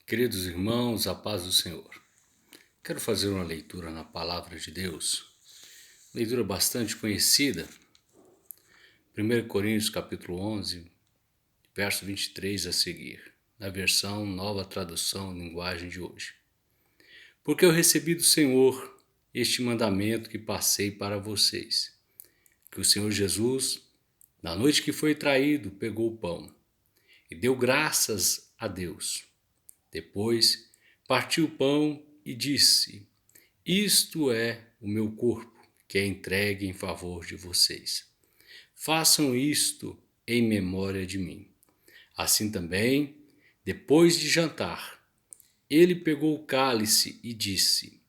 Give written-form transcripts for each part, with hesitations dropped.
Queridos irmãos, a paz do Senhor. Quero fazer uma leitura na Palavra de Deus, leitura bastante conhecida, 1 Coríntios capítulo 11, verso 23 a seguir, na versão Nova Tradução Linguagem de hoje. Porque eu recebi do Senhor este mandamento que passei para vocês, que o Senhor Jesus, na noite que foi traído, pegou o pão e deu graças a Deus. Depois partiu o pão e disse: Isto é o meu corpo, que é entregue em favor de vocês. Façam isto em memória de mim. Assim também, depois de jantar, ele pegou o cálice e disse: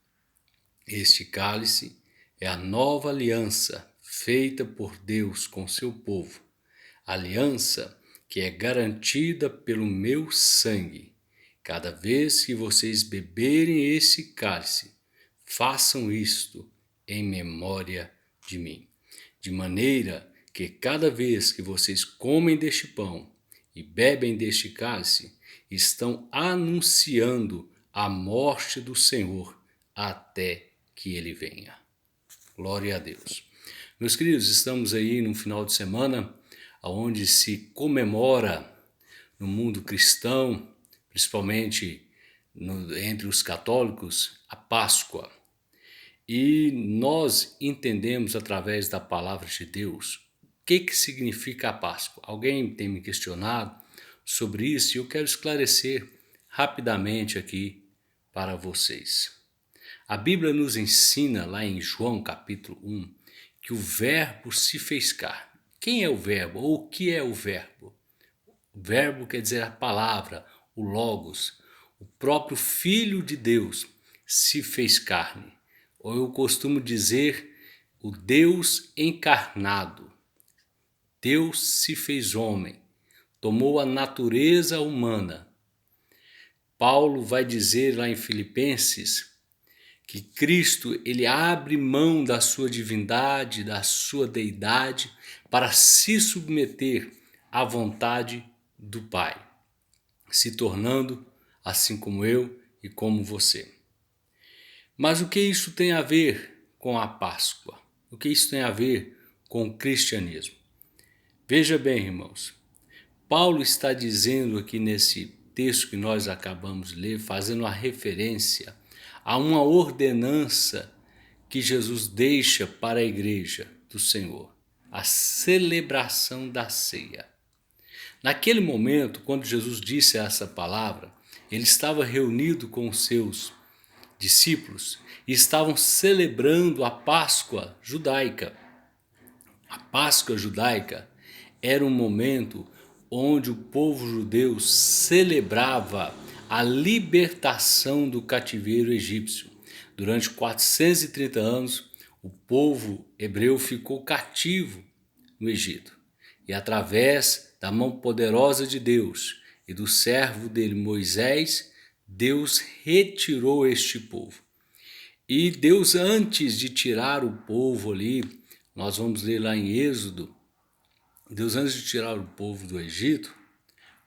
Este cálice é a nova aliança feita por Deus com seu povo, aliança que é garantida pelo meu sangue. Cada vez que vocês beberem esse cálice, façam isto em memória de mim. De maneira que cada vez que vocês comem deste pão e bebem deste cálice, estão anunciando a morte do Senhor até que ele venha. Glória a Deus. Meus queridos, estamos aí no final de semana onde se comemora no mundo cristão, principalmente entre os católicos, a Páscoa. E nós entendemos através da palavra de Deus o que significa a Páscoa. Alguém tem me questionado sobre isso e eu quero esclarecer rapidamente aqui para vocês. A Bíblia nos ensina lá em João capítulo 1 que o Verbo se fez carne. Quem é o Verbo ou o que é o Verbo? O Verbo quer dizer a palavra, o Logos, o próprio Filho de Deus se fez carne. Ou eu costumo dizer, o Deus encarnado. Deus se fez homem, tomou a natureza humana. Paulo vai dizer lá em Filipenses que Cristo, ele abre mão da sua divindade, da sua deidade, para se submeter à vontade do Pai, se tornando assim como eu e como você. Mas o que isso tem a ver com a Páscoa? O que isso tem a ver com o cristianismo? Veja bem, irmãos, Paulo está dizendo aqui nesse texto que nós acabamos de ler, fazendo uma referência a uma ordenança que Jesus deixa para a igreja do Senhor, a celebração da ceia. Naquele momento, quando Jesus disse essa palavra, ele estava reunido com os seus discípulos e estavam celebrando a Páscoa judaica. A Páscoa judaica era um momento onde o povo judeu celebrava a libertação do cativeiro egípcio. Durante 430 anos, o povo hebreu ficou cativo no Egito. E através da mão poderosa de Deus e do servo dele Moisés, Deus retirou este povo. E Deus, antes de tirar o povo ali, nós vamos ler lá em Êxodo, Deus, antes de tirar o povo do Egito,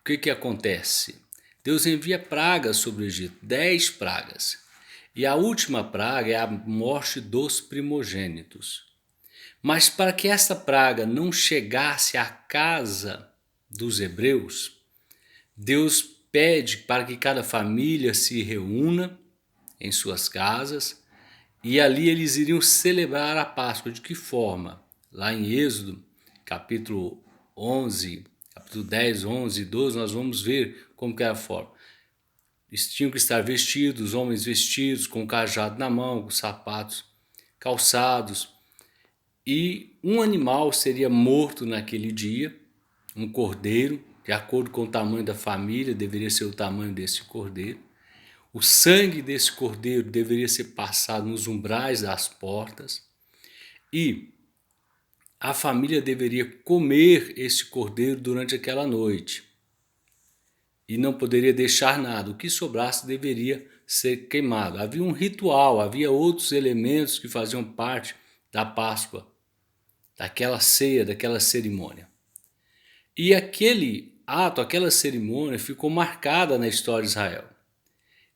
o que acontece? Deus envia pragas sobre o Egito, 10 pragas. E a última praga é a morte dos primogênitos. Mas para que esta praga não chegasse à casa dos hebreus, Deus pede para que cada família se reúna em suas casas e ali eles iriam celebrar a Páscoa. De que forma? Lá em Êxodo, capítulo 11, capítulo 10, 11 e 12, nós vamos ver como que era a forma. Eles tinham que estar vestidos, os homens vestidos, com o cajado na mão, com sapatos calçados. E um animal seria morto naquele dia, um cordeiro, de acordo com o tamanho da família, deveria ser o tamanho desse cordeiro. O sangue desse cordeiro deveria ser passado nos umbrais das portas e a família deveria comer esse cordeiro durante aquela noite e não poderia deixar nada. O que sobrasse deveria ser queimado. Havia um ritual, havia outros elementos que faziam parte da Páscoa, daquela ceia, daquela cerimônia. E aquele ato, aquela cerimônia ficou marcada na história de Israel.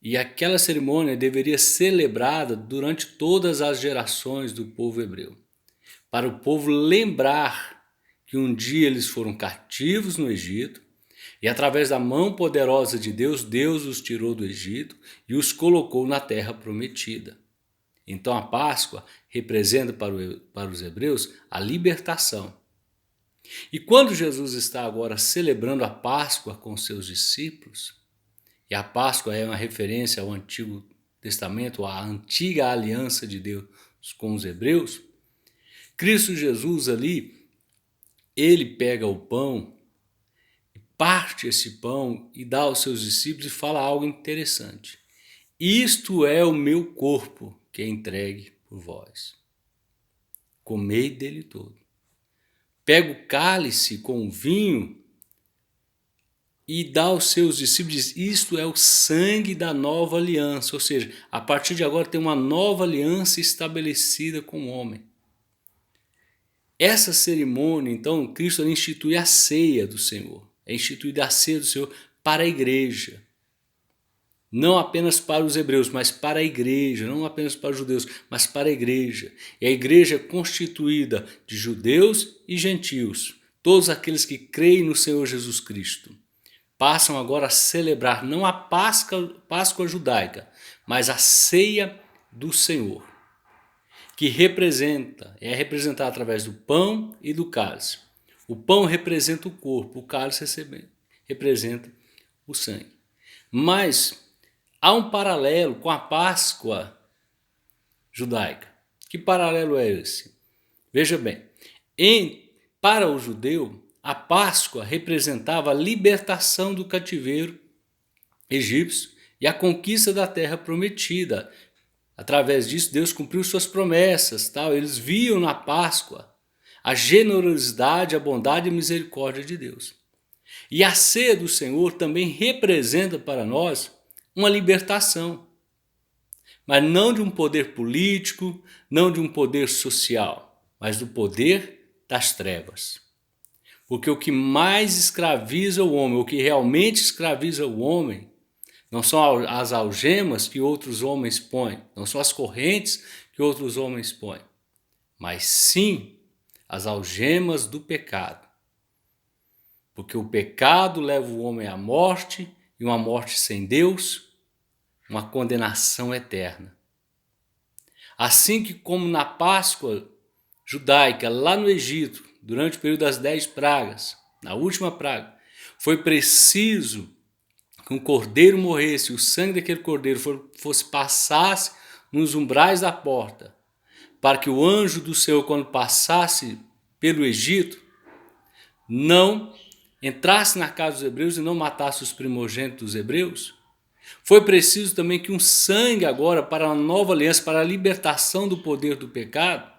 E aquela cerimônia deveria ser celebrada durante todas as gerações do povo hebreu, para o povo lembrar que um dia eles foram cativos no Egito e através da mão poderosa de Deus, Deus os tirou do Egito e os colocou na terra prometida. Então a Páscoa representa para os hebreus a libertação. E quando Jesus está agora celebrando a Páscoa com seus discípulos, e a Páscoa é uma referência ao Antigo Testamento, à antiga aliança de Deus com os hebreus, Cristo Jesus ali, ele pega o pão, parte esse pão e dá aos seus discípulos e fala algo interessante. Isto é o meu corpo que é entregue por vós. Comei dele todo. Pega o cálice com o vinho e dá aos seus discípulos, diz, isto é o sangue da nova aliança, ou seja, a partir de agora tem uma nova aliança estabelecida com o homem. Essa cerimônia, então, Cristo institui a ceia do Senhor, é instituída a ceia do Senhor para a igreja, não apenas para os hebreus, mas para a igreja, não apenas para os judeus, mas para a igreja. E a igreja é constituída de judeus e gentios, todos aqueles que creem no Senhor Jesus Cristo. Passam agora a celebrar não a Páscoa judaica, mas a ceia do Senhor, que é representada através do pão e do cálice. O pão representa o corpo, o cálice representa o sangue. Mas há um paralelo com a Páscoa judaica. Que paralelo é esse? Veja bem, para o judeu, a Páscoa representava a libertação do cativeiro egípcio e a conquista da terra prometida. Através disso, Deus cumpriu suas promessas. Eles viam na Páscoa a generosidade, a bondade e a misericórdia de Deus. E a ceia do Senhor também representa para nós uma libertação, mas não de um poder político, não de um poder social, mas do poder das trevas. Porque o que mais escraviza o homem, o que realmente escraviza o homem, não são as algemas que outros homens põem, não são as correntes que outros homens põem, mas sim as algemas do pecado. Porque o pecado leva o homem à morte, e uma morte sem Deus, uma condenação eterna. Assim que como na Páscoa judaica, lá no Egito, durante o período das 10 pragas, na última praga, foi preciso que um cordeiro morresse, o sangue daquele cordeiro passasse nos umbrais da porta, para que o anjo do Senhor, quando passasse pelo Egito, não entrasse na casa dos hebreus e não matasse os primogênitos dos hebreus. Foi preciso também que um sangue agora para a nova aliança, para a libertação do poder do pecado,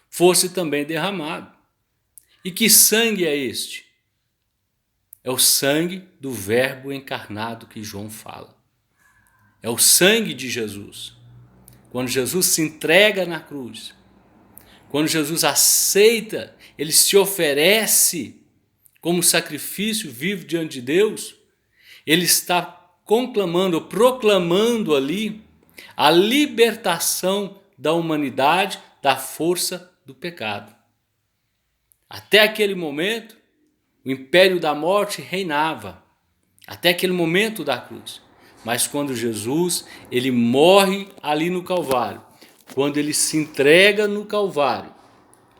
fosse também derramado. E que sangue é este? É o sangue do Verbo encarnado que João fala. É o sangue de Jesus. Quando Jesus se entrega na cruz, quando Jesus aceita, ele se oferece como sacrifício vivo diante de Deus, ele está proclamando ali a libertação da humanidade da força do pecado. Até aquele momento, o império da morte reinava, até aquele momento da cruz. Mas quando Jesus, ele morre ali no Calvário, quando ele se entrega no Calvário,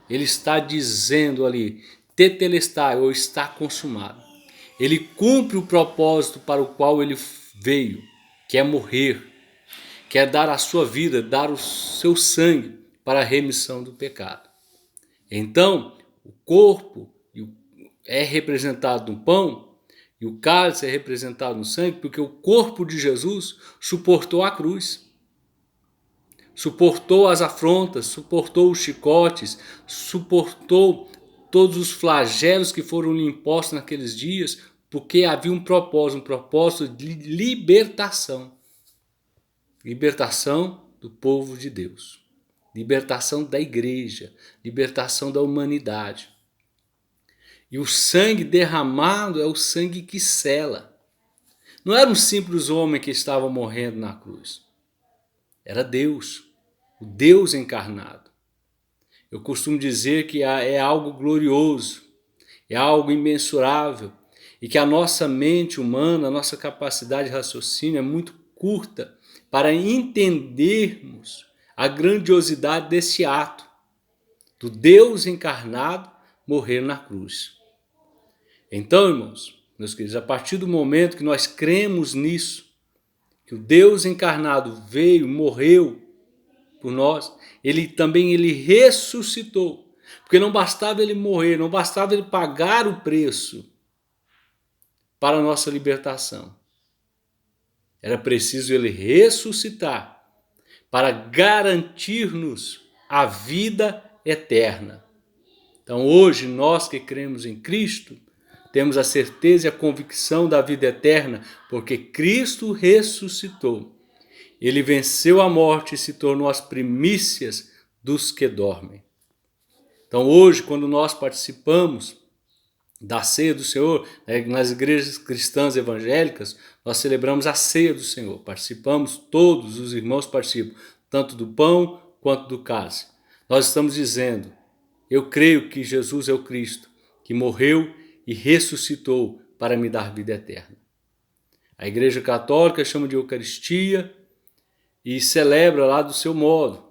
ele está dizendo ali, tetelestai, ou está consumado. Ele cumpre o propósito para o qual ele veio, que é morrer, que é dar a sua vida, dar o seu sangue para a remissão do pecado. Então, o corpo é representado no pão e o cálice é representado no sangue, porque o corpo de Jesus suportou a cruz, suportou as afrontas, suportou os chicotes, suportou todos os flagelos que foram lhe impostos naqueles dias, porque havia um propósito de libertação. Libertação do povo de Deus, libertação da igreja, libertação da humanidade. E o sangue derramado é o sangue que sela. Não era um simples homem que estava morrendo na cruz. Era Deus, o Deus encarnado. Eu costumo dizer que é algo glorioso, é algo imensurável, e que a nossa mente humana, a nossa capacidade de raciocínio é muito curta para entendermos a grandiosidade desse ato, do Deus encarnado morrer na cruz. Então, irmãos, meus queridos, a partir do momento que nós cremos nisso, que o Deus encarnado veio, morreu por nós, ele ressuscitou. Porque não bastava ele morrer, não bastava ele pagar o preço para a nossa libertação. Era preciso ele ressuscitar para garantir-nos a vida eterna. Então hoje nós que cremos em Cristo, temos a certeza e a convicção da vida eterna, porque Cristo ressuscitou. Ele venceu a morte e se tornou as primícias dos que dormem. Então hoje, quando nós participamos da ceia do Senhor, nas igrejas cristãs evangélicas, nós celebramos a ceia do Senhor. Participamos, todos os irmãos participam, tanto do pão quanto do cálice. Nós estamos dizendo, eu creio que Jesus é o Cristo, que morreu e ressuscitou para me dar vida eterna. A Igreja Católica chama de Eucaristia e celebra lá do seu modo.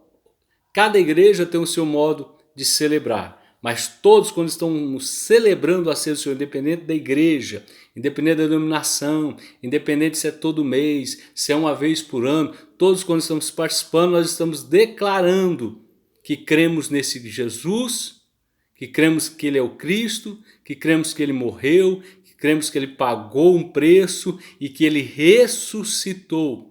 Cada igreja tem o seu modo de celebrar, mas todos, quando estão celebrando a ceia do Senhor, independente da igreja, independente da denominação, independente se é todo mês, se é uma vez por ano, todos, quando estamos participando, nós estamos declarando que cremos nesse Jesus, que cremos que ele é o Cristo, que cremos que ele morreu, que cremos que ele pagou um preço e que ele ressuscitou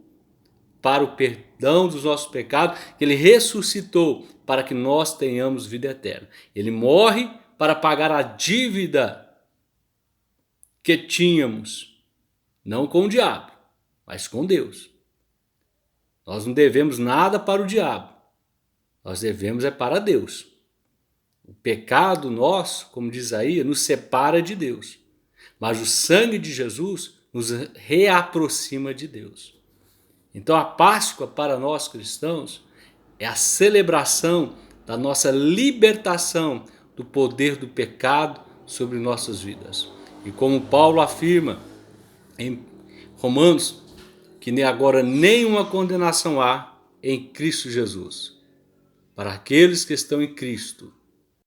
para o perdão dos nossos pecados, que ele ressuscitou para que nós tenhamos vida eterna. Ele morre para pagar a dívida que tínhamos, não com o diabo, mas com Deus. Nós não devemos nada para o diabo, nós devemos é para Deus. O pecado nosso, como diz aí, nos separa de Deus, mas o sangue de Jesus nos reaproxima de Deus. Então a Páscoa para nós cristãos é a celebração da nossa libertação do poder do pecado sobre nossas vidas. E como Paulo afirma em Romanos, que agora nenhuma condenação há em Cristo Jesus, para aqueles que estão em Cristo,